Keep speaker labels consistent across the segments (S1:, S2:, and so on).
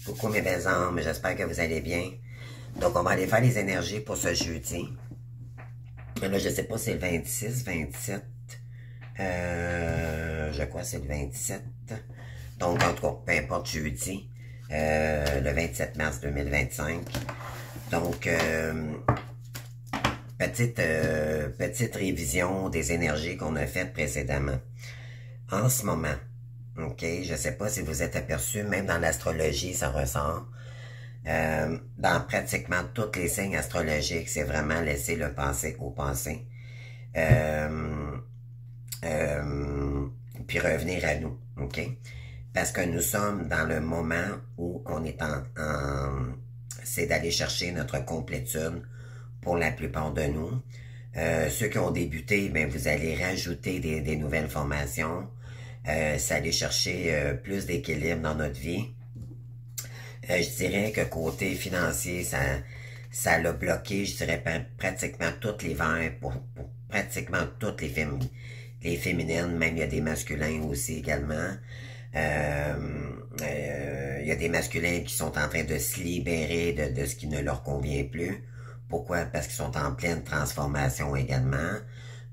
S1: Coucou mes belles âmes, j'espère que vous allez bien. Donc on va aller faire les énergies pour ce jeudi. Là, je sais pas si c'est le 26, 27. Je crois que c'est le 27. Donc en tout cas, peu importe jeudi. Le 27 mars 2025. Donc, petite révision des énergies qu'on a faites précédemment. En ce moment, ok, je sais pas si vous êtes aperçu, même dans l'astrologie, ça ressort. Dans pratiquement tous les signes astrologiques, c'est vraiment laisser le passé au passé. Puis revenir à nous, ok? Parce que nous sommes dans le moment où on est c'est d'aller chercher notre complétude pour la plupart de nous. Ceux qui ont débuté, ben vous allez rajouter des nouvelles formations. C'est aller chercher plus d'équilibre dans notre vie. Je dirais que côté financier, ça l'a bloqué, je dirais, pratiquement toutes les ventes pour pratiquement toutes les féminines, même il y a des masculins aussi également. Il y a des masculins qui sont en train de se libérer de ce qui ne leur convient plus. Pourquoi? Parce qu'ils sont en pleine transformation également.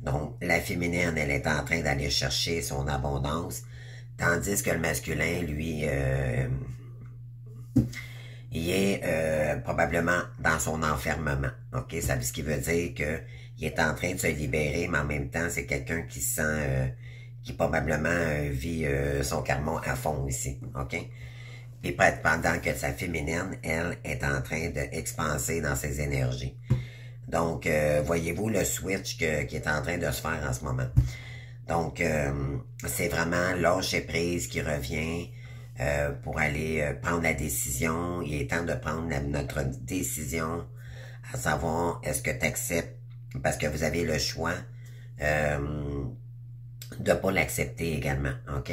S1: Donc, la féminine, elle est en train d'aller chercher son abondance, tandis que le masculin, lui, il est probablement dans son enfermement. Ok, ça ce qui veut dire que il est en train de se libérer, mais en même temps, c'est quelqu'un qui sent, qui probablement vit son karma à fond ici. Ok. Et pendant que sa féminine, elle, est en train d'expanser dans ses énergies. Donc, voyez-vous le switch qui est en train de se faire en ce moment. Donc, c'est vraiment lâcher prise qui revient pour aller prendre la décision. Il est temps de prendre notre décision, à savoir, est-ce que tu acceptes, parce que vous avez le choix de pas l'accepter également, ok?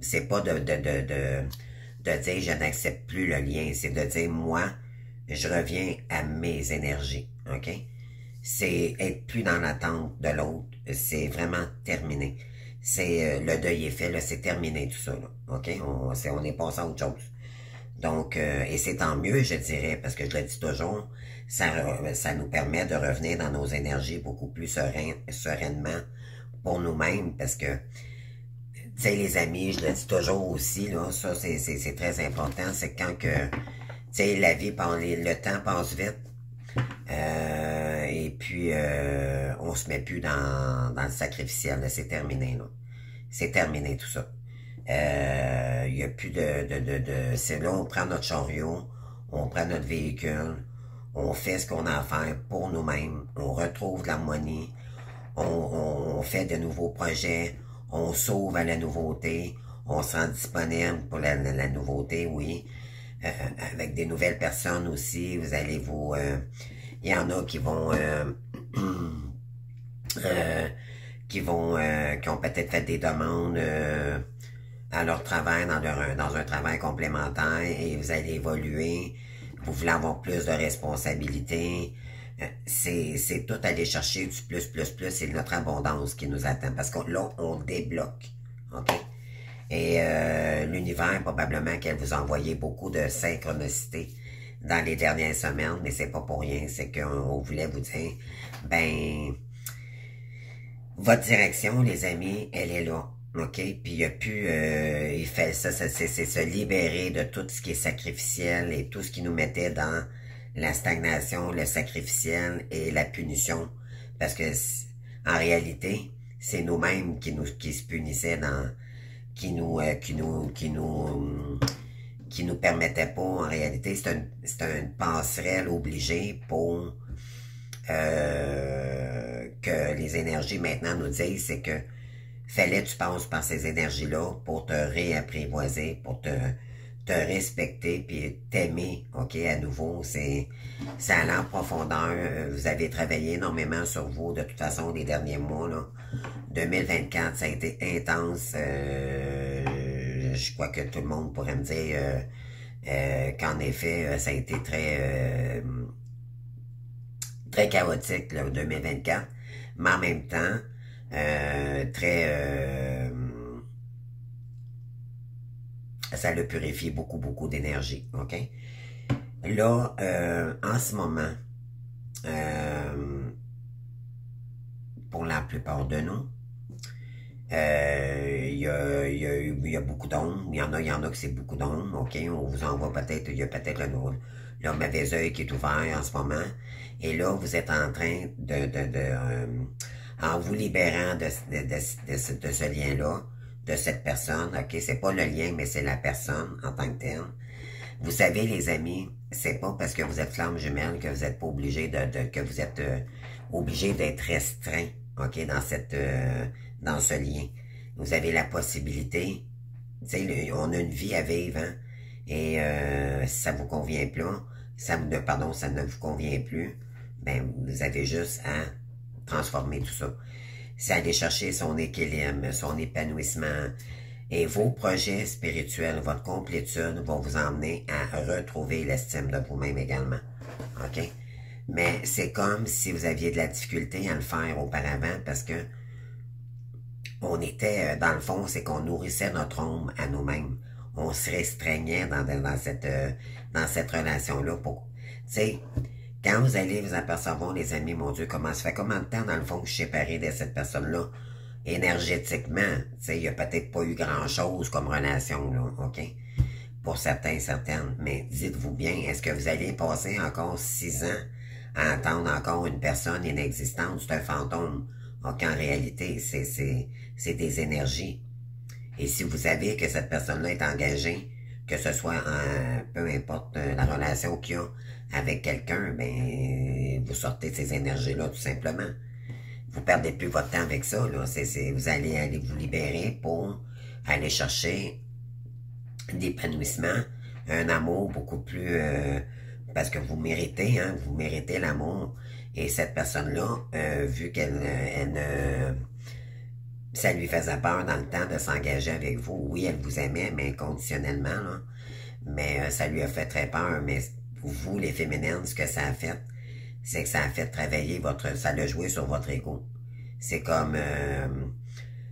S1: C'est pas de dire je n'accepte plus le lien, c'est de dire moi, je reviens à mes énergies, ok? C'est être plus dans l'attente de l'autre, c'est vraiment terminé. C'est le deuil est fait, là, c'est terminé tout ça, là, ok? On est passé à autre chose. Donc, et c'est tant mieux, je dirais, parce que je le dis toujours, ça nous permet de revenir dans nos énergies beaucoup plus sereinement pour nous-mêmes, parce que tu sais, les amis, je le dis toujours aussi, là, ça, c'est très important, c'est quand que, tu sais, la vie, le temps passe vite, et puis, on se met plus dans le sacrificiel, c'est terminé, là. C'est terminé, tout ça. Il y a plus c'est là, on prend notre chariot, on prend notre véhicule, on fait ce qu'on a à faire pour nous-mêmes, on retrouve de l'harmonie, on fait de nouveaux projets, on s'ouvre à la nouveauté, on se rend disponible pour la nouveauté, oui. Avec des nouvelles personnes aussi, vous allez vous... il y en a qui vont... qui ont peut-être fait des demandes à leur travail, dans un travail complémentaire, et vous allez évoluer, vous voulez avoir plus de responsabilités. C'est tout aller chercher du plus, c'est notre abondance qui nous attend. Parce que là, on débloque. OK? Et l'univers, probablement qu'elle vous a envoyé beaucoup de synchronicité dans les dernières semaines, mais c'est pas pour rien. C'est qu'on voulait vous dire, ben, votre direction, les amis, elle est là. OK? Puis il y a plus... il fait ça, c'est se libérer de tout ce qui est sacrificiel et tout ce qui nous mettait dans la stagnation, le sacrificiel et la punition. Parce que, en réalité, c'est nous-mêmes qui se punissaient qui nous permettaient pas, en réalité, c'est une passerelle obligée pour que les énergies maintenant nous disent, c'est que fallait que tu passes par ces énergies-là pour te réapprivoiser, pour te respecter, puis t'aimer, ok, à nouveau, c'est aller en profondeur, vous avez travaillé énormément sur vous, de toute façon, les derniers mois, là, 2024, ça a été intense, je crois que tout le monde pourrait me dire qu'en effet, ça a été très chaotique, là, 2024, mais en même temps, très ça le purifie beaucoup, beaucoup d'énergie, OK? Là, en ce moment, pour la plupart de nous, il y a beaucoup d'ombre. Il y en a que c'est beaucoup d'ombre, OK? On vous envoie peut-être, il y a peut-être le mauvais œil qui est ouvert en ce moment. Et là, vous êtes en train en vous libérant de ce lien-là, de cette personne, OK? C'est pas le lien, mais c'est la personne en tant que telle. Vous savez, les amis, c'est pas parce que vous êtes flamme jumelle que vous êtes pas obligé que vous êtes obligé d'être restreint, OK, dans ce lien. Vous avez la possibilité, tu sais, on a une vie à vivre, hein, et si ça vous convient pas, ça ne vous convient plus, ben, vous avez juste à transformer tout ça. C'est aller chercher son équilibre, son épanouissement, et vos projets spirituels, votre complétude vont vous emmener à retrouver l'estime de vous-même également. OK? Mais c'est comme si vous aviez de la difficulté à le faire auparavant parce que on était, dans le fond, c'est qu'on nourrissait notre ombre à nous-mêmes. On se restreignait dans cette relation-là. Tu sais, quand vous allez vous apercevoir, les amis, mon Dieu, ça fait combien de temps, dans le fond, que je suis séparé de cette personne-là? Énergétiquement, tu sais, il n'y a peut-être pas eu grand-chose comme relation, là, OK? Pour certains, certaines. Mais dites-vous bien, est-ce que vous allez passer encore 6 ans à entendre encore une personne inexistante? C'est un fantôme. Donc, en réalité, c'est des énergies. Et si vous savez que cette personne-là est engagée, que ce soit peu importe la relation qu'il y a avec quelqu'un, ben, vous sortez de ces énergies-là, tout simplement. Vous perdez plus votre temps avec ça, là. Vous allez aller vous libérer pour aller chercher l'épanouissement, un amour beaucoup plus... parce que vous méritez, hein, vous méritez l'amour. Et cette personne-là, vu qu'elle ça lui faisait peur dans le temps de s'engager avec vous, oui, elle vous aimait, mais inconditionnellement, là. Mais ça lui a fait très peur. Mais vous, les féminines, ce que ça a fait, c'est que ça a fait travailler ça l'a joué sur votre ego. C'est comme,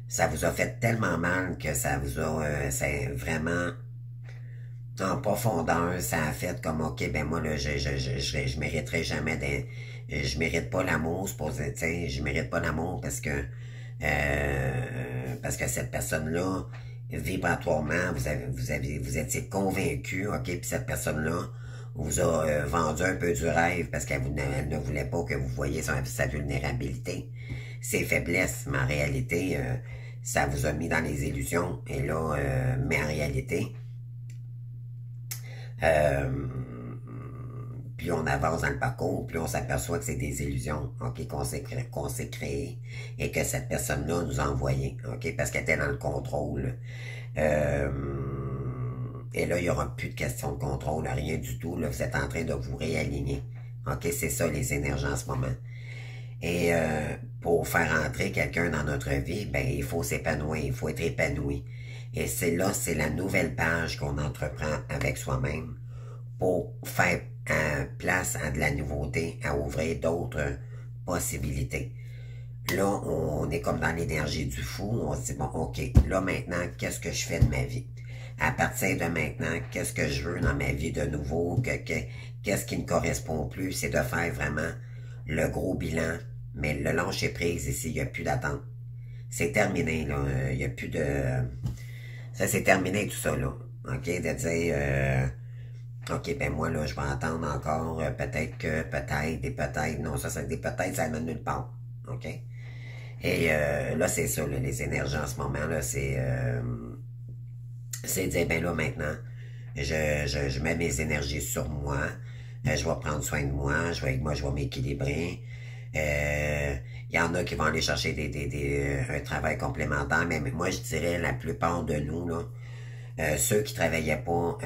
S1: ça vous a fait tellement mal que ça vous a, c'est vraiment, en profondeur, ça a fait comme, ok, ben moi, là, je mériterai jamais je mérite pas l'amour, tu sais, je mérite pas l'amour parce que cette personne-là, vibratoirement, vous étiez convaincu, ok, puis cette personne-là vous a vendu un peu du rêve parce qu'elle ne voulait pas que vous voyiez sa vulnérabilité, ses faiblesses, mais en réalité, ça vous a mis dans les illusions, et là, mais en réalité, plus on avance dans le parcours, plus on s'aperçoit que c'est des illusions, ok, qu'on s'est créé et que cette personne-là nous a envoyé, ok, parce qu'elle était dans le contrôle. Et là, il n'y aura plus de question de contrôle, rien du tout. Là, vous êtes en train de vous réaligner. Ok, c'est ça les énergies en ce moment. Et pour faire entrer quelqu'un dans notre vie, ben il faut s'épanouir, il faut être épanoui. Et c'est la nouvelle page qu'on entreprend avec soi-même pour faire place à de la nouveauté, à ouvrir d'autres possibilités. Là, on est comme dans l'énergie du fou, on se dit, bon, ok, là maintenant, qu'est-ce que je fais de ma vie? À partir de maintenant, qu'est-ce que je veux dans ma vie de nouveau? Qu'est-ce qui ne correspond plus? C'est de faire vraiment le gros bilan, mais le lâcher prise ici, il n'y a plus d'attente. C'est terminé, là, il n'y a plus de... Ça, c'est terminé tout ça, là. OK, de dire... OK, ben moi, là, je vais attendre encore, peut-être, non, ça, c'est des peut-être, ça mène nulle part. OK? Et là, c'est ça, là, les énergies en ce moment, là, c'est dire, ben là, maintenant, je mets mes énergies sur moi, je vais prendre soin de moi, je vais m'équilibrer. Il y en a qui vont aller chercher un travail complémentaire, mais moi, je dirais, la plupart de nous, là, ceux qui travaillaient pas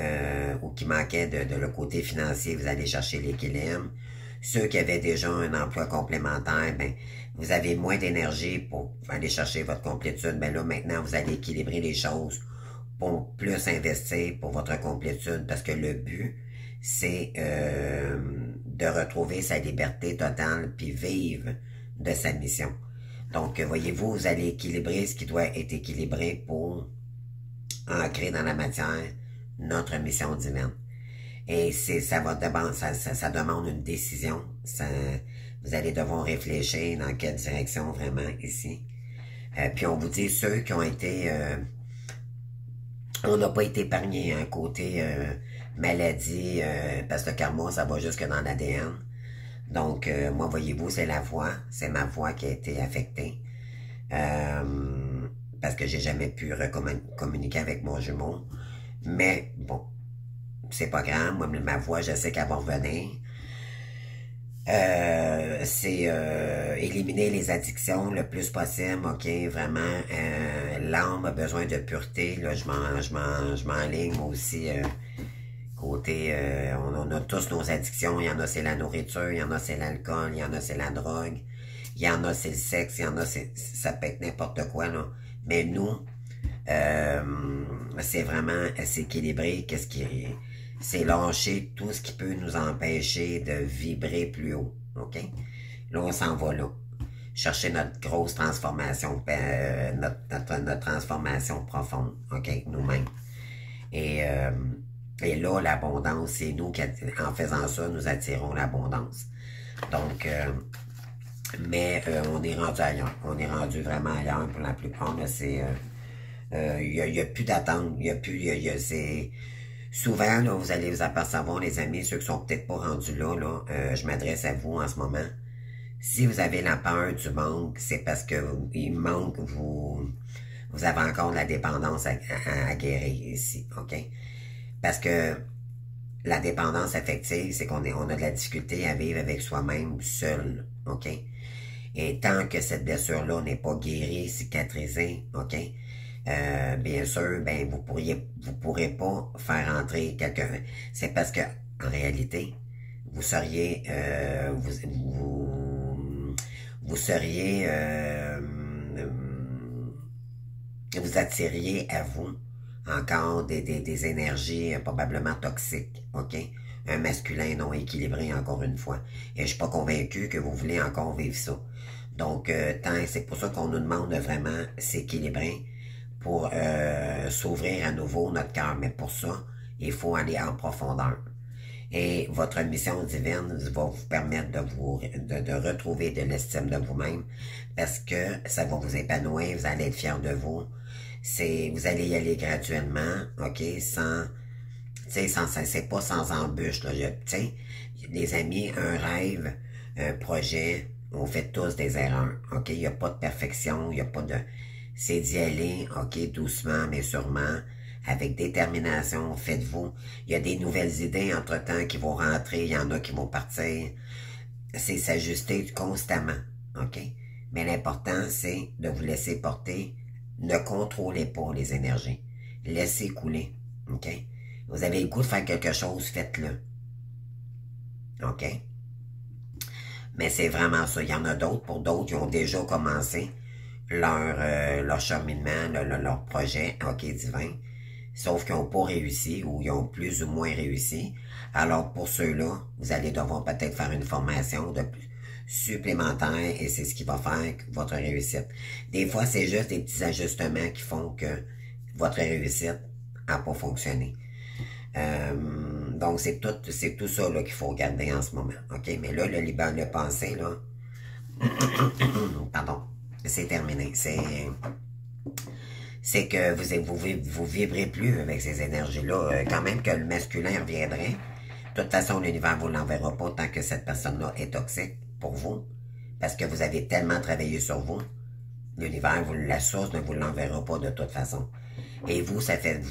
S1: ou qui manquaient de le côté financier, vous allez chercher l'équilibre. Ceux qui avaient déjà un emploi complémentaire, ben vous avez moins d'énergie pour aller chercher votre complétude. Ben là, maintenant, vous allez équilibrer les choses pour plus investir pour votre complétude. Parce que le but, c'est de retrouver sa liberté totale puis vivre de sa mission. Donc, voyez-vous, vous allez équilibrer ce qui doit être équilibré pour ancrer dans la matière notre mission divine. Et ça demande une décision. Vous allez devoir réfléchir dans quelle direction vraiment ici. Puis on vous dit ceux qui ont été... on n'a pas été épargné, hein, côté maladie, parce que le karma, ça va jusque dans l'ADN. Donc, moi, voyez-vous, c'est la voix. C'est ma voix qui a été affectée. Parce que j'ai jamais pu communiquer avec mon jumeau. Mais, bon, c'est pas grave. Moi, ma voix, je sais qu'elle va revenir. C'est éliminer les addictions le plus possible, ok, vraiment, l'âme a besoin de pureté, là, je m'enligne moi aussi, côté, on a tous nos addictions, il y en a c'est la nourriture, il y en a c'est l'alcool, il y en a c'est la drogue, il y en a c'est le sexe, il y en a ça peut être n'importe quoi, là, mais nous, c'est vraiment s'équilibrer, c'est lâcher tout ce qui peut nous empêcher de vibrer plus haut, ok? Là, on s'en va là. Chercher notre grosse transformation, notre transformation profonde, ok? Nous-mêmes. Et là, l'abondance, c'est nous qui, en faisant ça, nous attirons l'abondance. Donc, on est rendu ailleurs. On est rendu vraiment ailleurs pour la plupart. C'est... il y a plus d'attente. Il y a plus... c'est... Souvent, là, vous allez vous apercevoir, les amis, ceux qui sont peut-être pas rendus là, je m'adresse à vous en ce moment. Si vous avez la peur du manque, c'est parce que il manque, vous avez encore de la dépendance à guérir ici, ok? Parce que la dépendance affective, c'est on a de la difficulté à vivre avec soi-même seul, ok? Et tant que cette blessure-là n'est pas guérie, cicatrisée, ok? Bien sûr, ben vous pourrez pas faire entrer quelqu'un. C'est parce que en réalité, vous seriez, vous attiriez à vous encore des énergies probablement toxiques, ok? Un masculin non équilibré, encore une fois. Et je suis pas convaincu que vous voulez encore vivre ça. Donc, c'est pour ça qu'on nous demande de vraiment s'équilibrer pour s'ouvrir à nouveau notre cœur. Mais pour ça, il faut aller en profondeur. Et votre mission divine va vous permettre de retrouver de l'estime de vous-même parce que ça va vous épanouir, vous allez être fier de vous. Vous allez y aller graduellement, ok, c'est pas sans embûche, là, les amis, un rêve, un projet, on fait tous des erreurs, ok, il n'y a pas de perfection, il n'y a pas de, c'est d'y aller, ok, doucement, mais sûrement, avec détermination, faites-vous, il y a des nouvelles idées entre-temps qui vont rentrer, il y en a qui vont partir, c'est s'ajuster constamment, ok, mais l'important, c'est de vous laisser porter. Ne contrôlez pas les énergies. Laissez couler. OK? Vous avez le goût de faire quelque chose, faites-le. OK? Mais c'est vraiment ça. Il y en a d'autres. Pour d'autres, qui ont déjà commencé leur cheminement, leur projet, OK, divin. Sauf qu'ils n'ont pas réussi ou ils ont plus ou moins réussi. Alors, pour ceux-là, vous allez devoir peut-être faire une formation supplémentaire et c'est ce qui va faire votre réussite. Des fois, c'est juste des petits ajustements qui font que votre réussite n'a pas fonctionné. Donc, c'est tout ça là qu'il faut regarder en ce moment. OK? Mais là, le passé, là, pardon, c'est terminé. C'est que vous vibrez plus avec ces énergies-là. Quand même que le masculin reviendrait. De toute façon, l'univers ne vous l'enverra pas tant que cette personne-là est toxique pour vous, parce que vous avez tellement travaillé sur vous, l'univers, la source ne vous l'enverra pas de toute façon. Et vous, ça fait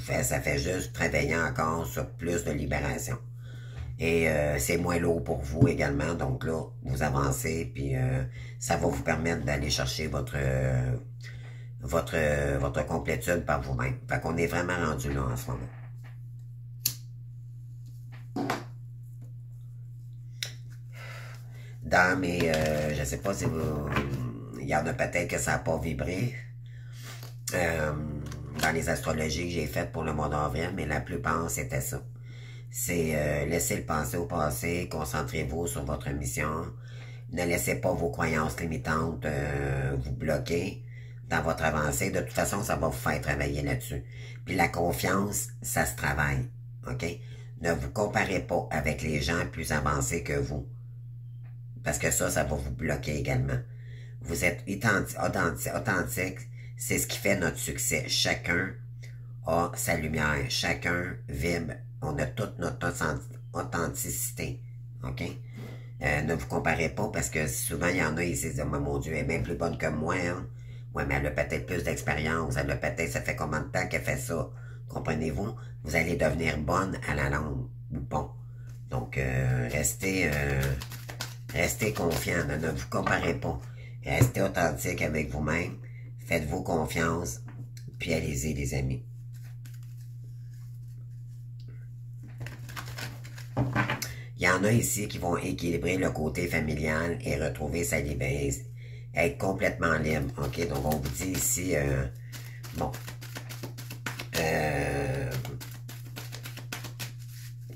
S1: juste travailler encore sur plus de libération. Et c'est moins lourd pour vous également, donc là, vous avancez, puis ça va vous permettre d'aller chercher votre complétude par vous-même. Fait qu'on est vraiment rendu là en ce moment. Dans mes, je sais pas si il y en a peut-être que ça n'a pas vibré dans les astrologies que j'ai faites pour le mois d'avril, mais la plupart c'était ça. C'est laissez le passé au passé, concentrez-vous sur votre mission, ne laissez pas vos croyances limitantes vous bloquer. dans votre avancée. De toute façon, ça va vous faire travailler là-dessus. Puis la confiance, ça se travaille. OK? Ne vous comparez pas avec les gens plus avancés que vous. Parce que ça va vous bloquer également. Vous êtes authentique. C'est ce qui fait notre succès. Chacun a sa lumière. Chacun vibre. On a toute notre authenticité. OK? Ne vous comparez pas parce que souvent, il y en a ici qui disent, oh, mon Dieu, elle est bien plus bonne que moi. Hein? Ouais, mais elle a peut-être plus d'expérience. Elle a peut-être, ça fait combien de temps qu'elle fait ça? Comprenez-vous? Vous allez devenir bonne à la longue. Ou bon. Donc, restez confiant. Ne vous comparez pas. Restez authentique avec vous-même. Faites-vous confiance. Puis allez-y, les amis. Il y en a ici qui vont équilibrer le côté familial et retrouver sa liberté. Être complètement libre. OK? Donc, on vous dit ici, bon.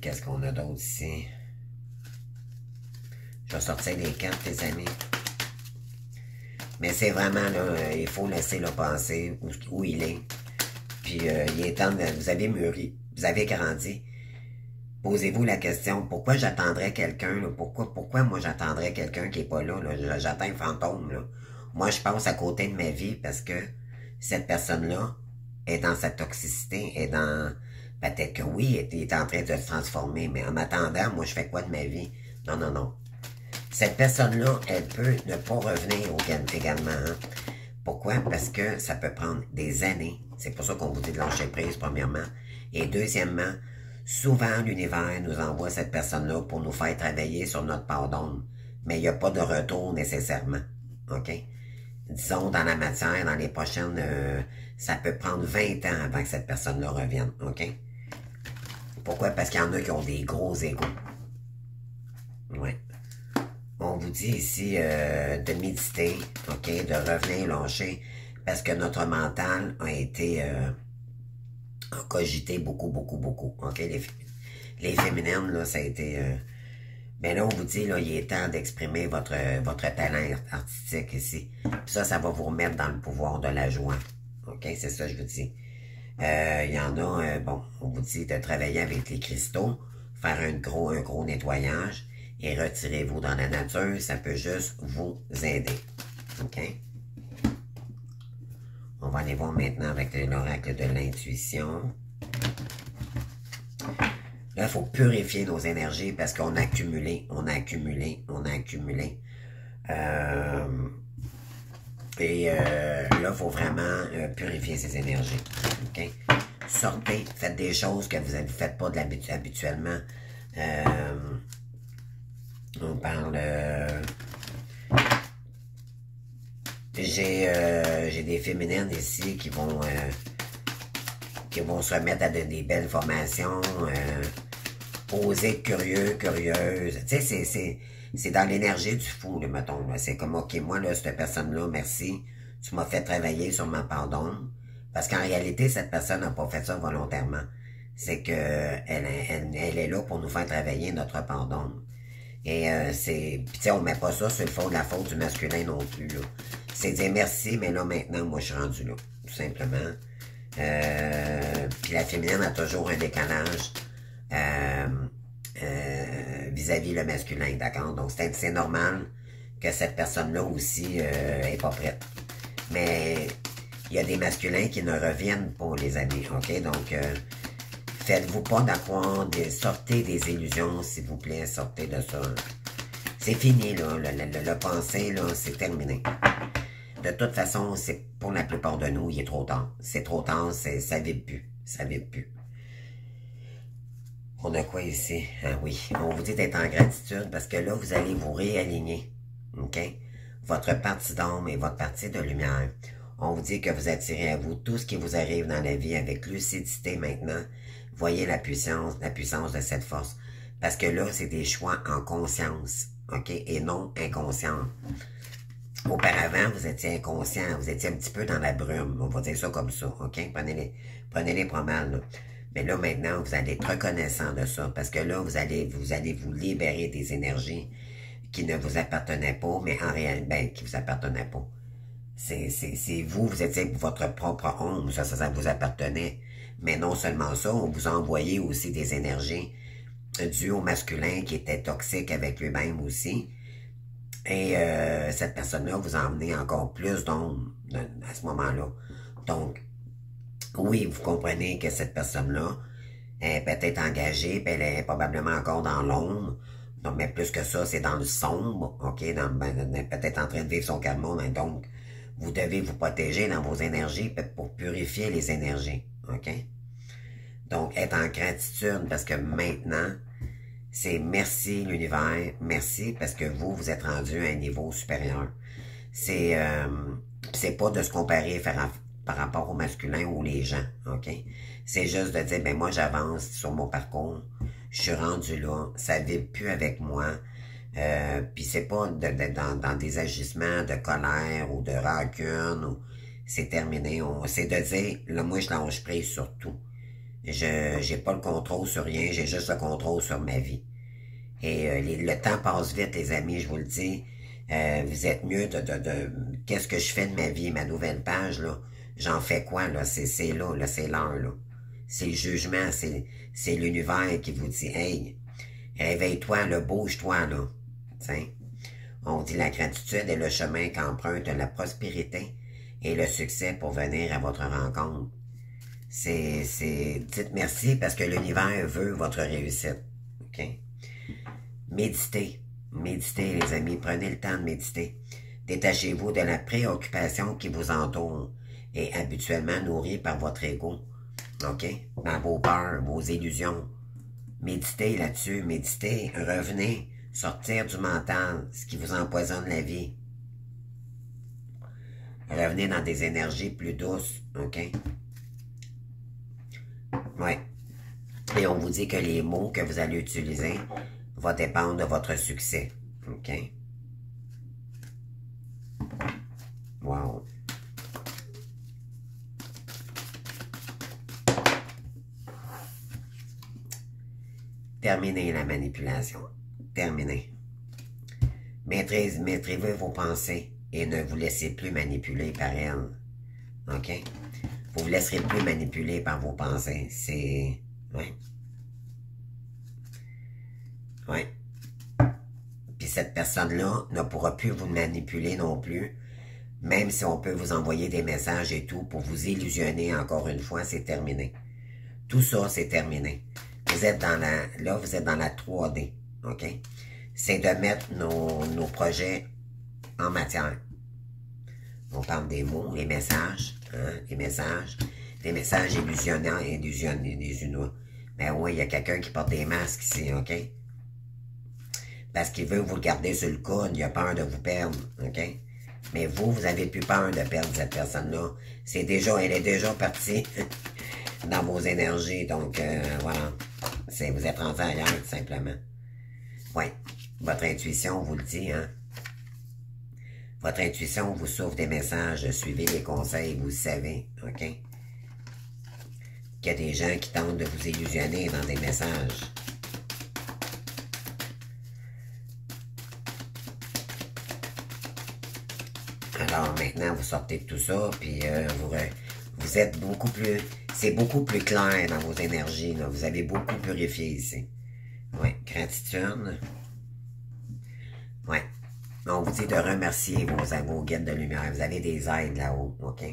S1: Qu'est-ce qu'on a d'autre ici? Je vais sortir les cartes, les amis. Mais c'est vraiment, là, il faut laisser le passer où il est. Puis, il est temps de... Vous avez mûri. Vous avez grandi. Posez-vous la question, pourquoi j'attendrais quelqu'un, pourquoi moi j'attendrais quelqu'un qui n'est pas là, j'attends un fantôme, là. Moi, je passe à côté de ma vie parce que cette personne-là est dans sa toxicité, est dans... Peut-être que oui, il est en train de se transformer, mais en attendant, moi, je fais quoi de ma vie? Non, non, non. Cette personne-là, elle peut ne pas revenir également. Hein? Pourquoi? Parce que ça peut prendre des années. C'est pour ça qu'on vous dit de lâcher prise, premièrement. Et deuxièmement, souvent, l'univers nous envoie cette personne-là pour nous faire travailler sur notre part d'ombre. Mais il n'y a pas de retour nécessairement. OK? Disons, dans la matière, dans les prochaines... ça peut prendre 20 ans avant que cette personne-là revienne. OK? Pourquoi? Parce qu'il y en a qui ont des gros égos. Ouais. On vous dit ici de méditer, OK? De revenir lâcher. Parce que notre mental a été... cogité beaucoup, beaucoup, beaucoup. OK? Les féminines, là, ça a été... mais là, on vous dit, là, il est temps d'exprimer votre talent artistique ici. Puis ça va vous remettre dans le pouvoir de la joie. OK? C'est ça que je vous dis. Il y en a, bon, on vous dit de travailler avec les cristaux, faire un gros nettoyage et retirez-vous dans la nature. Ça peut juste vous aider. OK? On va aller voir maintenant avec l'oracle de l'intuition. Là, il faut purifier nos énergies parce qu'on a accumulé, là, il faut vraiment purifier ces énergies. OK? Sortez, faites des choses que vous ne faites pas habituellement. On parle... J'ai des féminines ici qui vont se remettre à des belles formations, oser être curieux, curieuse. Tu sais, c'est dans l'énergie du fou, là, mettons. C'est comme, OK, moi, là, cette personne-là, merci, tu m'as fait travailler sur ma part d'ombre. Parce qu'en réalité, cette personne n'a pas fait ça volontairement. C'est que elle est là pour nous faire travailler notre part d'ombre. Et puis tu sais, on met pas ça sur le fond de la faute du masculin non plus, là. C'est dire merci, mais là, maintenant, moi, je suis rendu là, tout simplement. Puis la féminine a toujours un décalage vis-à-vis le masculin, d'accord? Donc, c'est normal que cette personne-là aussi est pas prête. Mais il y a des masculins qui ne reviennent pas, les amis, OK? Donc, faites-vous pas d'avoir sortez des illusions, s'il vous plaît, sortez de ça. C'est fini, là, le passé, là, c'est terminé. De toute façon, c'est pour la plupart de nous, il est trop tard. C'est trop tard, ça vibre plus. Ça vibre plus. On a quoi ici? Ah oui, on vous dit d'être en gratitude parce que là, vous allez vous réaligner. OK? Votre partie d'ombre et votre partie de lumière. On vous dit que vous attirez à vous tout ce qui vous arrive dans la vie avec lucidité maintenant. Voyez la puissance de cette force. Parce que là, c'est des choix en conscience. OK? Et non inconscient. Auparavant, vous étiez inconscient, vous étiez un petit peu dans la brume, on va dire ça comme ça, OK? Prenez-les pas mal, là. Mais là, maintenant, vous allez être reconnaissant de ça, parce que là, vous allez vous libérer des énergies qui ne vous appartenaient pas, mais en réalité, qui vous appartenaient pas. C'est vous, vous étiez votre propre ombre, ça vous appartenait. Mais non seulement ça, on vous a envoyé aussi des énergies dues au masculin qui était toxique avec lui-même aussi. Et cette personne-là vous a emmené encore plus d'ombre à ce moment-là. Donc, oui, vous comprenez que cette personne-là est peut-être engagée, puis elle est probablement encore dans l'ombre. Donc, mais plus que ça, c'est dans le sombre, OK? Peut-être en train de vivre son karma, mais donc, vous devez vous protéger dans vos énergies pour purifier les énergies, OK? Donc, être en gratitude parce que maintenant, c'est merci l'univers, merci parce que vous êtes rendu à un niveau supérieur. C'est pas de se comparer par rapport au masculin ou les gens, OK? C'est juste de dire, ben moi j'avance sur mon parcours, je suis rendu là, ça ne vibre plus avec moi, puis c'est pas dans des agissements de colère ou de rancune, c'est terminé. C'est de dire, là moi je lâche prise sur tout. J'ai pas le contrôle sur rien, j'ai juste le contrôle sur ma vie. Et le temps passe vite, les amis, je vous le dis. Vous êtes mieux qu'est-ce que je fais de ma vie, ma nouvelle page, là. J'en fais quoi, là? C'est là, c'est l'heure, là. C'est le jugement, c'est l'univers qui vous dit, hey, réveille-toi, là, bouge-toi, là. T'sais? On dit la gratitude est le chemin qu'emprunte la prospérité et le succès pour venir à votre rencontre. Dites merci parce que l'univers veut votre réussite. OK? Méditez. Méditez, les amis. Prenez le temps de méditer. Détachez-vous de la préoccupation qui vous entoure et habituellement nourrie par votre ego. OK? Dans vos peurs, vos illusions. Méditez là-dessus. Méditez. Revenez. Sortir du mental, ce qui vous empoisonne la vie. Revenez dans des énergies plus douces. OK? Ouais. Et on vous dit que les mots que vous allez utiliser vont dépendre de votre succès. OK? Wow. Terminez la manipulation. Terminez. Maîtrisez vos pensées et ne vous laissez plus manipuler par elles. OK? Vous ne vous laisserez plus manipuler par vos pensées. C'est... Ouais. Ouais. Puis cette personne-là ne pourra plus vous manipuler non plus. Même si on peut vous envoyer des messages et tout pour vous illusionner encore une fois, c'est terminé. Tout ça, c'est terminé. Vous êtes dans la... Là, vous êtes dans la 3D. OK? C'est de mettre nos projets en matière. On parle des mots, les messages, hein, les messages illusionnants et illusionnants. Ben oui, il y a quelqu'un qui porte des masques ici, OK? Parce qu'il veut vous le garder sur le coude, il a peur de vous perdre, OK? Mais vous avez plus peur de perdre cette personne-là. Elle est déjà partie dans vos énergies, donc voilà. Vous êtes rendu ailleurs, tout simplement. Oui, votre intuition vous le dit, hein? Votre intuition vous souffle des messages, suivez les conseils, vous le savez, OK? Qu'il y a des gens qui tentent de vous illusionner dans des messages. Alors maintenant, vous sortez de tout ça, puis vous êtes beaucoup plus... C'est beaucoup plus clair dans vos énergies, là. Vous avez beaucoup purifié ici. Oui, gratitude. Oui. On vous dit de remercier vos guides de lumière. Vous avez des aides là-haut, OK?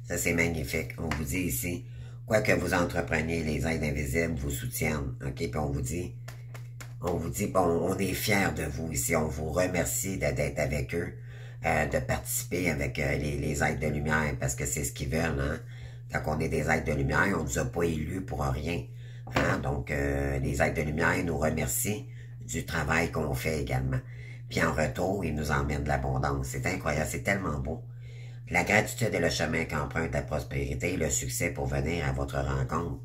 S1: Ça, c'est magnifique. On vous dit ici, quoi que vous entrepreniez, les aides invisibles vous soutiennent, OK? Puis on vous dit, bon, on est fiers de vous ici. On vous remercie d'être avec eux, de participer avec les aides de lumière, parce que c'est ce qu'ils veulent, hein? Quand on est des aides de lumière, on ne nous a pas élus pour rien. Hein? Donc, les aides de lumière nous remercient du travail qu'on fait également. Puis en retour, ils nous emmènent de l'abondance. C'est incroyable, c'est tellement beau. La gratitude est le chemin qu'emprunte la prospérité et le succès pour venir à votre rencontre.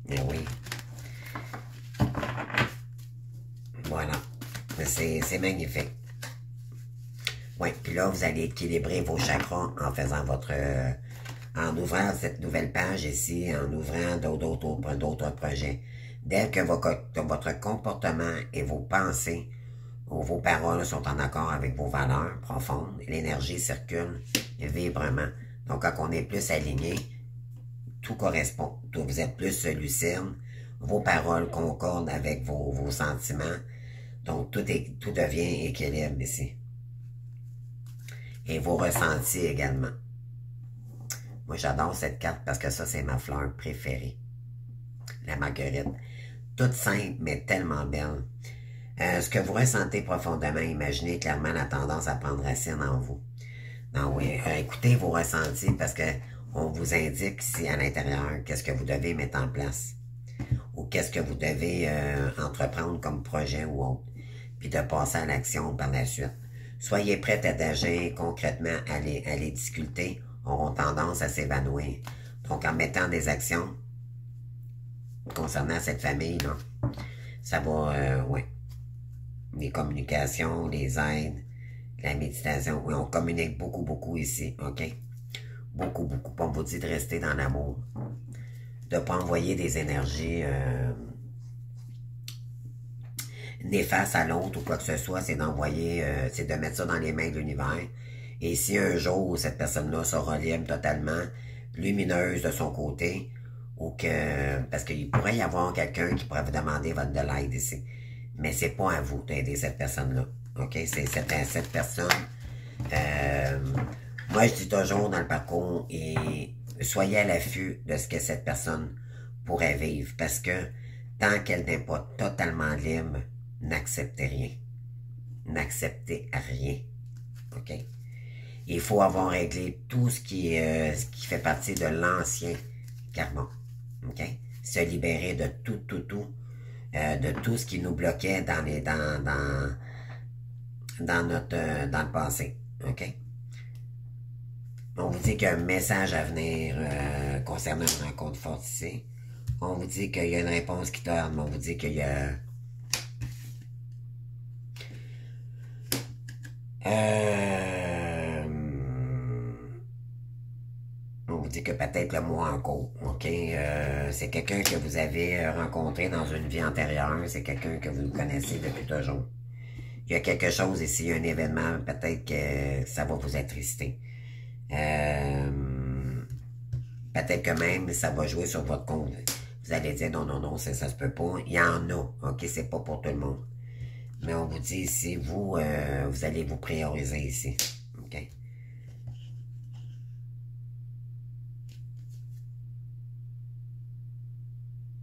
S1: Eh oui. Voilà. C'est magnifique. Oui, puis là, vous allez équilibrer vos chakras en faisant en ouvrant cette nouvelle page ici, en ouvrant d'autres projets. Dès que votre comportement et vos pensées Vos paroles sont en accord avec vos valeurs profondes. L'énergie circule vibrement. Donc, quand on est plus aligné, tout correspond. Vous êtes plus lucide. Vos paroles concordent avec vos sentiments. Donc, tout devient équilibre ici. Et vos ressentis également. Moi, j'adore cette carte parce que ça, c'est ma fleur préférée. La marguerite. Toute simple, mais tellement belle. Ce que vous ressentez profondément, imaginez clairement la tendance à prendre racine en vous. Donc, oui, écoutez vos ressentis parce que on vous indique ici à l'intérieur qu'est-ce que vous devez mettre en place ou qu'est-ce que vous devez entreprendre comme projet ou autre, puis de passer à l'action par la suite. Soyez prêts à agir concrètement à les difficultés auront tendance à s'évanouir. Donc, en mettant des actions concernant cette famille-là, ça va, ouais. Les communications, les aides, la méditation. Oui, on communique beaucoup, beaucoup ici, OK? Beaucoup, beaucoup. On vous dit de rester dans l'amour. De ne pas envoyer des énergies néfastes à l'autre ou quoi que ce soit. C'est d'envoyer, c'est de mettre ça dans les mains de l'univers. Et si un jour, cette personne-là sera libre totalement, lumineuse de son côté, ou que... Parce qu'il pourrait y avoir quelqu'un qui pourrait vous demander de l'aide ici. Mais c'est pas à vous d'aider cette personne-là. OK? C'est cette personne. Moi, je dis toujours dans le parcours, et soyez à l'affût de ce que cette personne pourrait vivre. Parce que tant qu'elle n'est pas totalement libre, n'acceptez rien. N'acceptez rien. OK? Il faut avoir réglé tout ce qui fait partie de l'ancien karma. OK? Se libérer de tout, de tout ce qui nous bloquait dans le passé. OK? On vous dit qu'il y a un message à venir concernant une rencontre forte ici. On vous dit qu'il y a une réponse qui tarde, mais on vous dit qu'il y a... on vous dit que peut-être le mois en cours, OK? C'est quelqu'un que vous avez rencontré dans une vie antérieure, c'est quelqu'un que vous connaissez depuis toujours. Il y a quelque chose ici, un événement, peut-être que ça va vous attrister. Peut-être que même ça va jouer sur votre compte. Vous allez dire non, non, non, ça se peut pas. Il y en a, OK? C'est pas pour tout le monde. Mais on vous dit ici, vous allez vous prioriser ici. OK?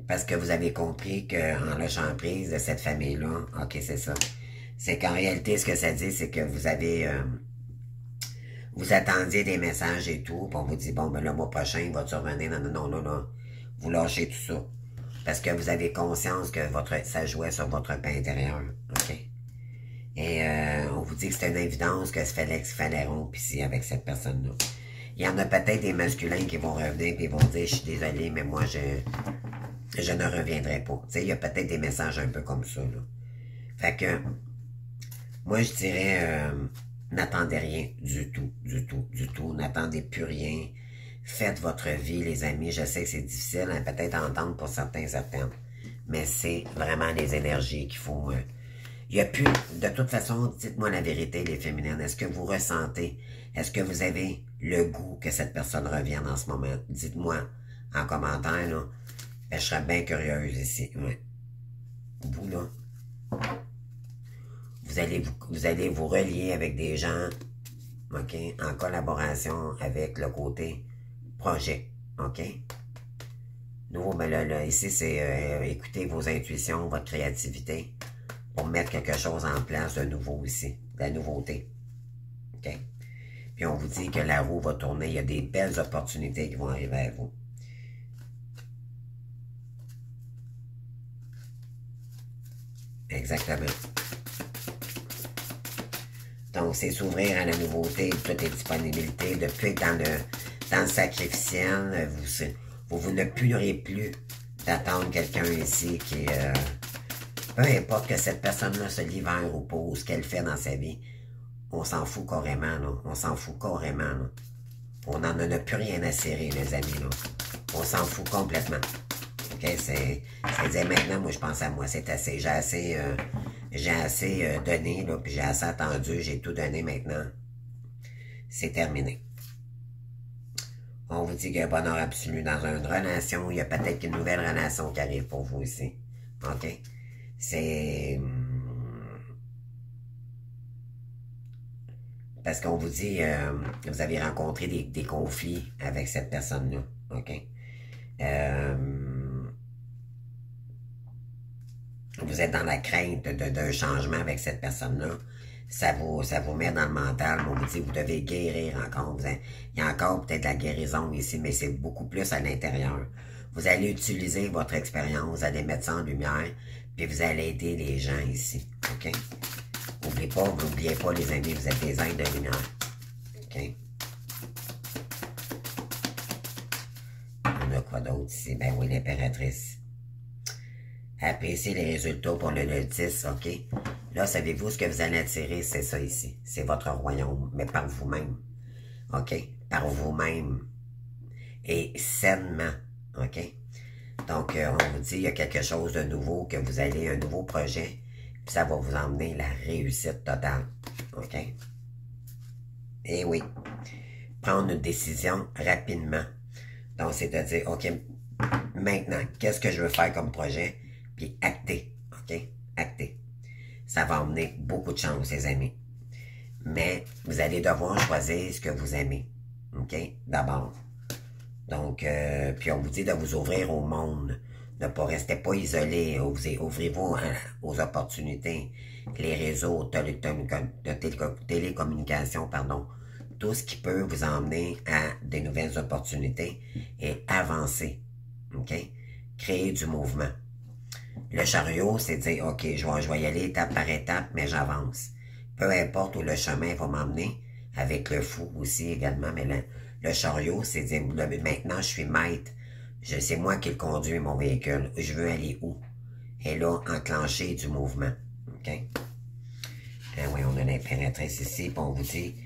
S1: Parce que vous avez compris qu'en lâchant prise de cette famille-là, OK, c'est ça. C'est qu'en réalité, ce que ça dit, c'est que vous avez... vous attendiez des messages et tout, puis on vous dit, bon, ben le mois prochain, il va-tu revenir? Non, non, non, non. Vous lâchez tout ça. Parce que vous avez conscience que ça jouait sur votre paix intérieur. OK? Et on vous dit que c'était une évidence qu'il fallait rompre ici avec cette personne-là. Il y en a peut-être des masculins qui vont revenir et vont dire, je suis désolé, mais moi, je ne reviendrai pas. Tu sais, il y a peut-être des messages un peu comme ça, là. Fait que, moi, je dirais, n'attendez rien du tout, du tout, du tout. N'attendez plus rien. Faites votre vie, les amis. Je sais que c'est difficile, hein, peut-être à entendre pour certains, certaines. Mais c'est vraiment les énergies qu'il faut... il n'y a plus... De toute façon, dites-moi la vérité, les féminines. Est-ce que vous ressentez? Est-ce que vous avez le goût que cette personne revienne en ce moment? Dites-moi en commentaire, là. Ben, je serais bien curieuse ici. Ouais. Vous, là, vous allez vous relier avec des gens, OK, en collaboration avec le côté projet, OK? Nouveau, ben là, ici, c'est écouter vos intuitions, votre créativité, pour mettre quelque chose en place de nouveau ici, de la nouveauté, OK? Puis on vous dit que la roue va tourner, il y a des belles opportunités qui vont arriver à vous. Exactement. Donc, c'est s'ouvrir à la nouveauté, toutes les disponibilités, de plus être dans le sacrificiel. Vous ne pourrez plus d'attendre quelqu'un ici qui... peu importe que cette personne-là se libère ou pas, ou ce qu'elle fait dans sa vie, on s'en fout carrément, là. On s'en fout carrément, là. On n'en a plus rien à serrer, les amis, là. On s'en fout complètement. OK, c'est dire maintenant, moi, je pense à moi, c'est assez. j'ai assez donné, là, puis j'ai assez attendu, j'ai tout donné maintenant. C'est terminé. On vous dit qu'il y a un bonheur absolu dans une relation. Il y a peut-être une nouvelle relation qui arrive pour vous ici. OK? C'est... Parce qu'on vous dit, vous avez rencontré des conflits avec cette personne-là. OK? Vous êtes dans la crainte d'un changement avec cette personne-là. Ça vous met dans le mental. On vous dit, vous devez guérir encore. Il y a encore peut-être la guérison ici, mais c'est beaucoup plus à l'intérieur. Vous allez utiliser votre expérience, vous allez mettre ça en lumière, puis vous allez aider les gens ici. OK? N'oubliez pas, les amis, vous êtes des êtres de lumière. OK? On a quoi d'autre ici? Ben oui, l'impératrice. Appréciez les résultats pour le 10, OK? Là, savez-vous ce que vous allez attirer? C'est ça ici. C'est votre royaume, mais par vous-même. OK? Par vous-même. Et sainement. OK? Donc, on vous dit, il y a quelque chose de nouveau, que vous allez, un nouveau projet, puis ça va vous emmener la réussite totale. OK? Et oui. Prendre une décision rapidement. Donc, c'est de dire, OK, maintenant, qu'est-ce que je veux faire comme projet? Puis acter. OK? Acter. Ça va emmener beaucoup de chance, les amis. Mais vous allez devoir choisir ce que vous aimez. OK? D'abord. Donc, puis on vous dit de vous ouvrir au monde. Ne pas rester pas isolé. Ouvrez-vous aux opportunités. Les réseaux de télécommunication, pardon. Tout ce qui peut vous emmener à des nouvelles opportunités et avancer. OK? Créer du mouvement. Le chariot, c'est dire, OK, je vais y aller étape par étape, mais j'avance. Peu importe où le chemin va m'emmener, avec le fou aussi également, mais le chariot, c'est dire, maintenant, je suis maître. C'est moi qui le conduis, mon véhicule. Je veux aller où? Et là, enclencher du mouvement. OK? Oui, on a l'impératrice ici, puis on vous dit,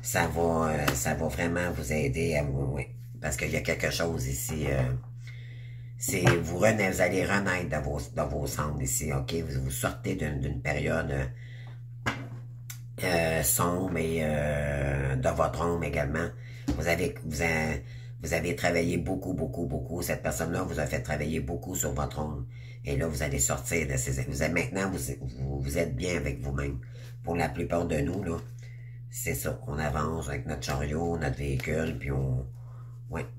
S1: ça va vraiment vous aider à vous, oui. Parce qu'il y a quelque chose ici, vous allez renaître dans vos cendres ici, OK? Vous sortez d'une période sombre et de votre ombre également. Vous avez travaillé beaucoup, beaucoup, beaucoup. Cette personne-là vous a fait travailler beaucoup sur votre ombre. Et là, vous allez sortir de ces... Maintenant, vous êtes bien avec vous-même. Pour la plupart de nous, là, c'est ça. On avance avec notre chariot, notre véhicule, puis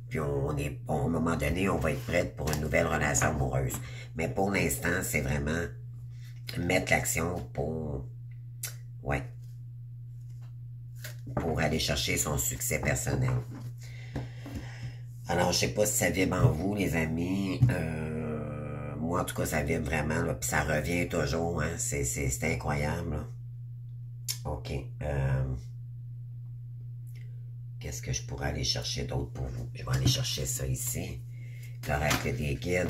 S1: puis à un moment donné, on va être prête pour une nouvelle relation amoureuse. Mais pour l'instant, c'est vraiment mettre l'action pour aller chercher son succès personnel. Alors, je sais pas si ça vibre en vous, les amis. Moi, en tout cas, ça vibre vraiment, là, puis ça revient toujours, hein. C'est incroyable, là. OK. Qu'est-ce que je pourrais aller chercher d'autre pour vous? Je vais aller chercher ça ici. L'oracle des guides.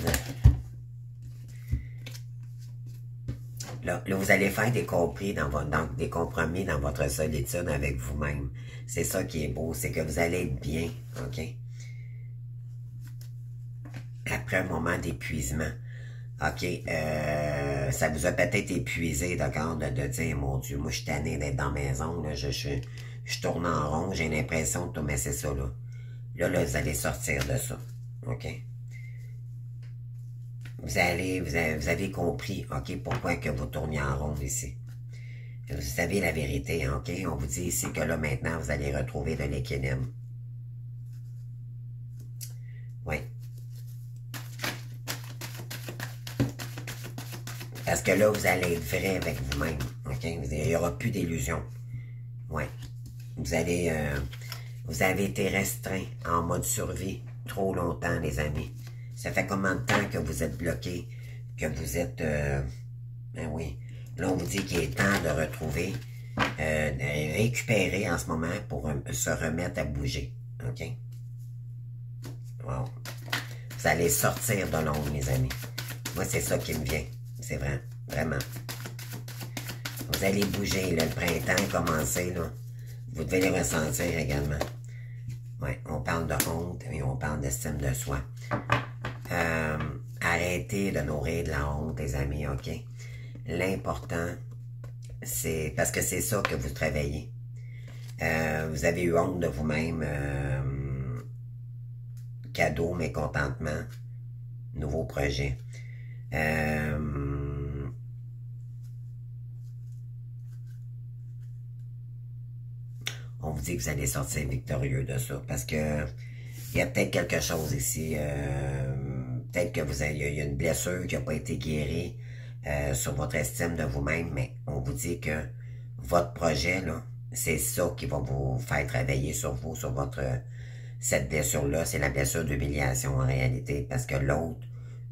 S1: Là, vous allez faire des compromis dans votre solitude avec vous-même. C'est ça qui est beau, c'est que vous allez être bien, OK? Après un moment d'épuisement. OK, ça vous a peut-être épuisé, d'accord, de dire, mon Dieu, moi je suis tanné d'être dans la maison, là, je tourne en rond, j'ai l'impression de tout, mais c'est ça, là. Là, vous allez sortir de ça, OK? Vous avez compris, OK, pourquoi que vous tournez en rond ici. Vous savez la vérité, OK? On vous dit ici que là, maintenant, vous allez retrouver de l'équilibre. Oui. Parce que là, vous allez être vrai avec vous-même, OK? Il n'y aura plus d'illusions. Oui. Vous avez été restreint en mode survie trop longtemps, les amis. Ça fait combien de temps que vous êtes bloqué, que vous êtes... ben oui. Là, on vous dit qu'il est temps de retrouver, de récupérer en ce moment pour se remettre à bouger. OK? Wow. Vous allez sortir de l'ombre, les amis. Moi, c'est ça qui me vient. C'est vrai. Vraiment. Vous allez bouger, là. Le printemps a commencé, là. Vous devez le ressentir également. Oui, on parle de honte et on parle d'estime de soi. Arrêtez de nourrir de la honte, les amis, OK? L'important, c'est parce que c'est ça que vous travaillez. Vous avez eu honte de vous-même. Cadeau, mécontentement. Nouveau projet. On vous dit que vous allez sortir victorieux de ça. Parce que il y a peut-être quelque chose ici. Peut-être que il y a une blessure qui n'a pas été guérie sur votre estime de vous-même. Mais on vous dit que votre projet, là, c'est ça qui va vous faire travailler sur vous, sur votre... cette blessure-là, c'est la blessure d'humiliation en réalité. Parce que l'autre,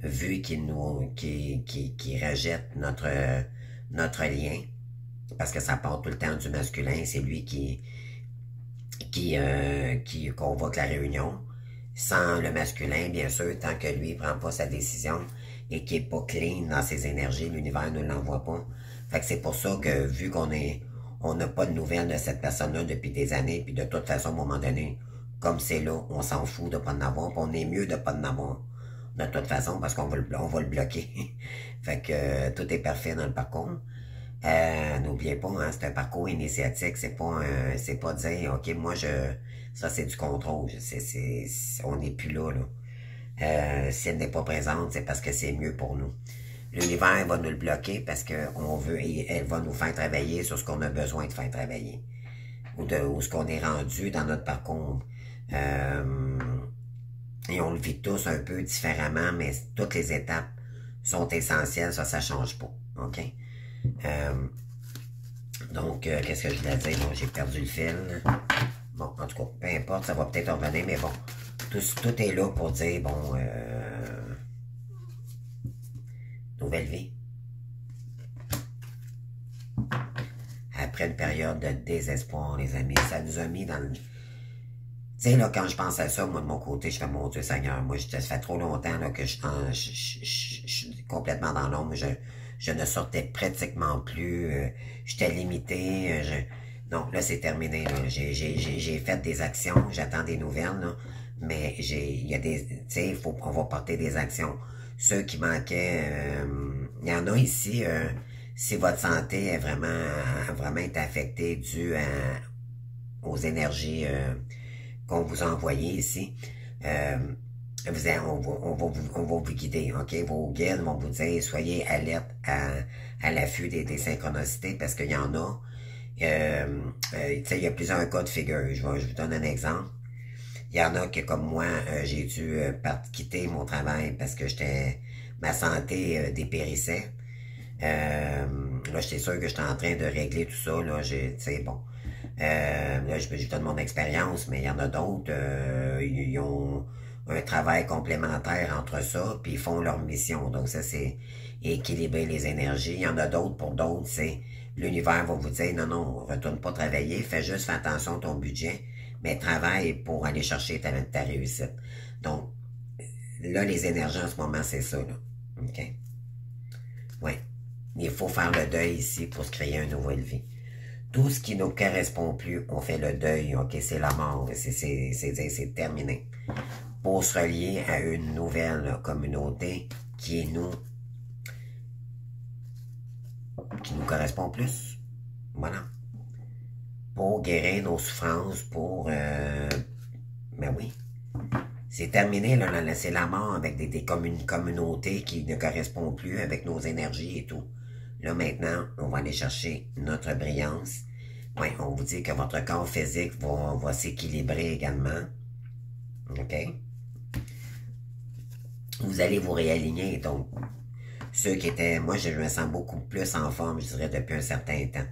S1: vu qu'il rejette notre lien, parce que ça part tout le temps du masculin, c'est lui qui convoque la réunion, sans le masculin, bien sûr, tant que lui ne prend pas sa décision et qu'il n'est pas clean dans ses énergies, l'univers ne l'envoie pas. Fait que c'est pour ça que, vu on n'a pas de nouvelles de cette personne-là depuis des années, puis de toute façon, à un moment donné, comme c'est là, on s'en fout de pas en avoir, puis on est mieux de pas en avoir. De toute façon, parce qu'on va le bloquer. Fait que tout est parfait dans le parcours. N'oubliez pas, hein, c'est un parcours initiatique, c'est pas dire, ok, ça c'est du contrôle, on n'est plus là, là. Si elle n'est pas présente, c'est parce que c'est mieux pour nous. L'univers va nous le bloquer parce que elle va nous faire travailler sur ce qu'on a besoin de faire travailler. Ou ce qu'on est rendu dans notre parcours. Et on le vit tous un peu différemment, mais toutes les étapes sont essentielles, ça change pas, ok? Donc, qu'est-ce que je voulais dire? Bon, j'ai perdu le fil. Bon, en tout cas, peu importe, ça va peut-être revenir, mais bon, tout est là pour dire, bon, nouvelle vie. Après une période de désespoir, les amis, ça nous a mis dans le... Tu sais, là, quand je pense à ça, moi, de mon côté, je fais, mon Dieu Seigneur, moi, ça fait trop longtemps, là, que je suis complètement dans l'ombre, je ne sortais pratiquement plus, j'étais limité, non, là, c'est terminé, là, j'ai fait des actions, j'attends des nouvelles, là, mais il y a des, tu sais, on va porter des actions. Ceux qui manquaient, il y en a ici, si votre santé est vraiment été affectée due aux énergies qu'on vous a envoyées ici, on va vous guider, ok? Vos guides vont vous dire, soyez alerte à l'affût des synchronicités, parce qu'il y en a, tu sais, il y a plusieurs cas de figure. Je vous donne un exemple. Il y en a que, comme moi, j'ai dû quitter mon travail parce que ma santé dépérissait. Là, j'étais sûr que j'étais en train de régler tout ça, là, tu sais, bon. Là, je donne mon expérience, mais il y en a d'autres, ils ont un travail complémentaire entre ça, puis ils font leur mission. Donc ça, c'est équilibrer les énergies. Il y en a d'autres, pour d'autres, c'est l'univers va vous dire, non, non, retourne pas travailler, fais juste faire attention à ton budget, mais travaille pour aller chercher ta réussite. Donc, là, les énergies en ce moment, c'est ça, là. OK? Ouais. Il faut faire le deuil ici pour se créer une nouvelle vie. Tout ce qui ne nous correspond plus, on fait le deuil, ok, c'est la mort, c'est terminé. Pour se relier à une nouvelle communauté qui nous correspond plus. Voilà. Pour guérir nos souffrances, ben oui. C'est terminé, là, c'est la mort avec des communautés qui ne correspondent plus avec nos énergies et tout. Là, maintenant, on va aller chercher notre brillance. Oui, on vous dit que votre corps physique va s'équilibrer également. OK? Vous allez vous réaligner. Donc, ceux qui étaient... Moi, je me sens beaucoup plus en forme, je dirais, depuis un certain temps.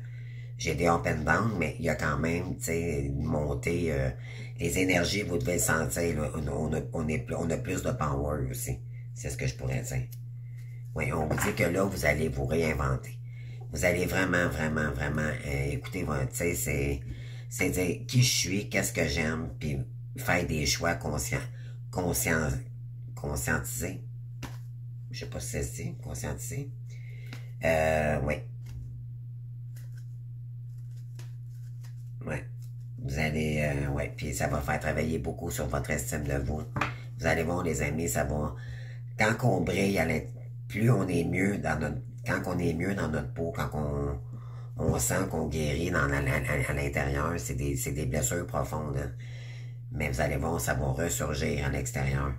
S1: J'ai des up and down, mais il y a quand même, tu sais, une montée... les énergies, vous devez le sentir, là, on a plus de power aussi. C'est ce que je pourrais dire. Oui, on vous dit que là, vous allez vous réinventer. Vous allez vraiment écouter, tu sais, c'est dire qui je suis, qu'est-ce que j'aime, puis faire des choix conscientisés. Je sais pas si c'est ça, conscientiser. Oui. Ouais. Vous allez, ouais, puis ça va faire travailler beaucoup sur votre estime de vous. Vous allez voir, les amis, ça va... Quand on brille, plus on est mieux dans notre... Quand on est mieux dans notre peau, quand on sent qu'on guérit à l'intérieur. C'est des blessures profondes. Hein? Mais vous allez voir, ça va ressurgir à l'extérieur.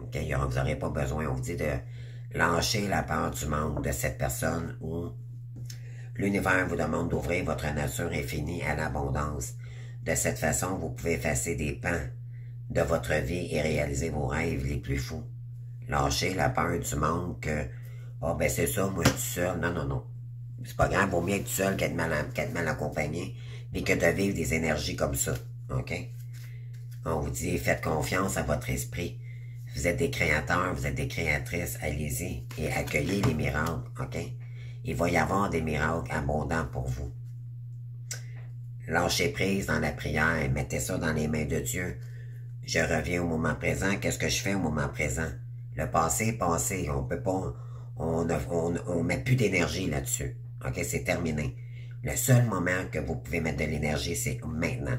S1: Okay? Vous n'aurez pas besoin, on vous dit de lâcher la peur du manque de cette personne où l'univers vous demande d'ouvrir votre nature infinie à l'abondance. De cette façon, vous pouvez effacer des pans de votre vie et réaliser vos rêves les plus fous. Lâchez la peur du manque que « Ah, ben c'est ça, moi je suis seul. » Non, non, non. C'est pas grave, vaut mieux être seul qu'être mal accompagné, mais que de vivre des énergies comme ça. OK? On vous dit, faites confiance à votre esprit. Vous êtes des créateurs, vous êtes des créatrices, allez-y et accueillez les miracles, OK? Il va y avoir des miracles abondants pour vous. Lâchez prise dans la prière, mettez ça dans les mains de Dieu. Je reviens au moment présent, qu'est-ce que je fais au moment présent? Le passé est passé, on peut pas, on met plus d'énergie là-dessus, OK? C'est terminé. Le seul moment que vous pouvez mettre de l'énergie, c'est maintenant.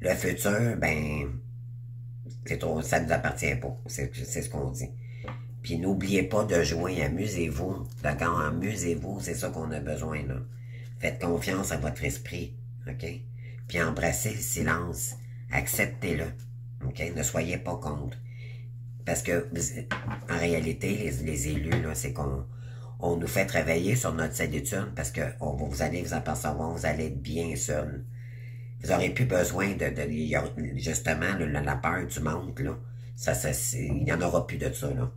S1: Le futur, ben, c'est trop, ça ne nous appartient pas. C'est ce qu'on dit. Puis n'oubliez pas de jouer, amusez-vous. D'accord? Amusez-vous, c'est ça qu'on a besoin, là. Faites confiance à votre esprit, OK? Puis embrassez le silence. Acceptez-le, OK? Ne soyez pas contre. Parce que, en réalité, les élus, là, c'est qu'on nous fait travailler sur notre solitude parce que vous allez vous apercevoir, vous allez être bien seul. Vous n'aurez plus besoin justement, la peur du manque, là. Il n'y en aura plus de ça, là.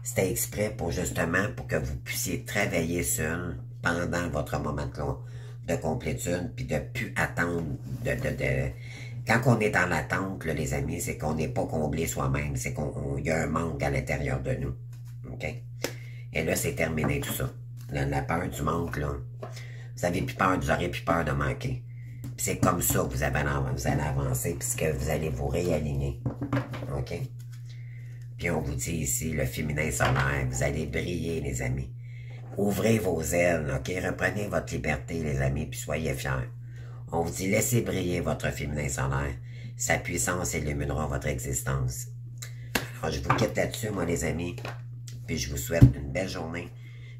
S1: C'était exprès pour justement, pour que vous puissiez travailler seul pendant votre moment de complétude, puis de plus attendre Quand on est dans l'attente, les amis, c'est qu'on n'est pas comblé soi-même, c'est qu'il y a un manque à l'intérieur de nous. OK? Et là, c'est terminé tout ça. La peur du manque, là. Vous aurez plus peur de manquer. C'est comme ça que vous allez avancer, puisque vous allez vous réaligner. OK? Puis on vous dit ici, le féminin solaire, vous allez briller, les amis. Ouvrez vos ailes, OK? Reprenez votre liberté, les amis, puis soyez fiers. On vous dit, laissez briller votre féminin solaire. Sa puissance illuminera votre existence. Alors, je vous quitte là-dessus, moi, les amis. Puis je vous souhaite une belle journée.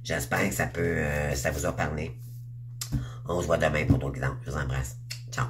S1: J'espère que ça vous a parlé. On se voit demain pour d'autres guidances. Je vous embrasse. Ciao.